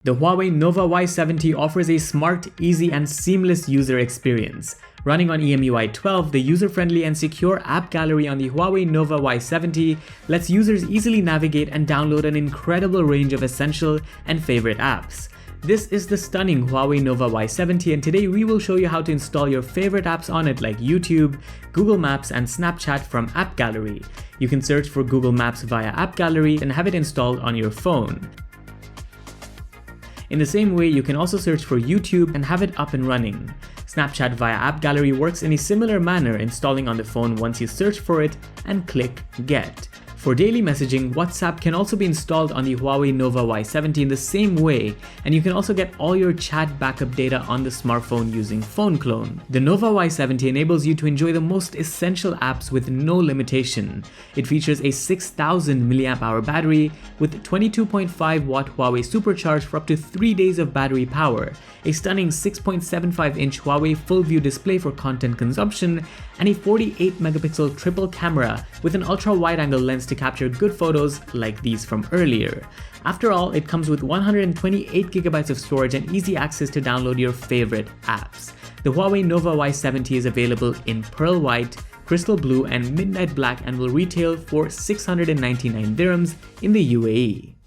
The Huawei Nova Y70 offers a smart, easy, and seamless user experience. Running on EMUI 12, the user-friendly and secure app gallery on the Huawei Nova Y70 lets users easily navigate and download an incredible range of essential and favorite apps. This is the stunning Huawei Nova Y70, and today we will show you how to install your favorite apps on it like YouTube, Google Maps, and Snapchat from App Gallery. You can search for Google Maps via App Gallery and have it installed on your phone. In the same way, you can also search for YouTube and have it up and running. Snapchat via App Gallery works in a similar manner, installing on the phone once you search for it and click Get. For daily messaging, WhatsApp can also be installed on the Huawei Nova Y70 in the same way, and you can also get all your chat backup data on the smartphone using Phone Clone. The Nova Y70 enables you to enjoy the most essential apps with no limitation. It features a 6000 mAh battery with 22.5 watt Huawei Supercharge for up to 3 days of battery power, a stunning 6.75-inch Huawei full view display for content consumption, and a 48 megapixel triple camera with an ultra wide angle lens to capture good photos like these from earlier. After all, it comes with 128GB of storage and easy access to download your favorite apps. The Huawei Nova Y70 is available in Pearl White, Crystal Blue, and Midnight Black and will retail for 699 dirhams in the UAE.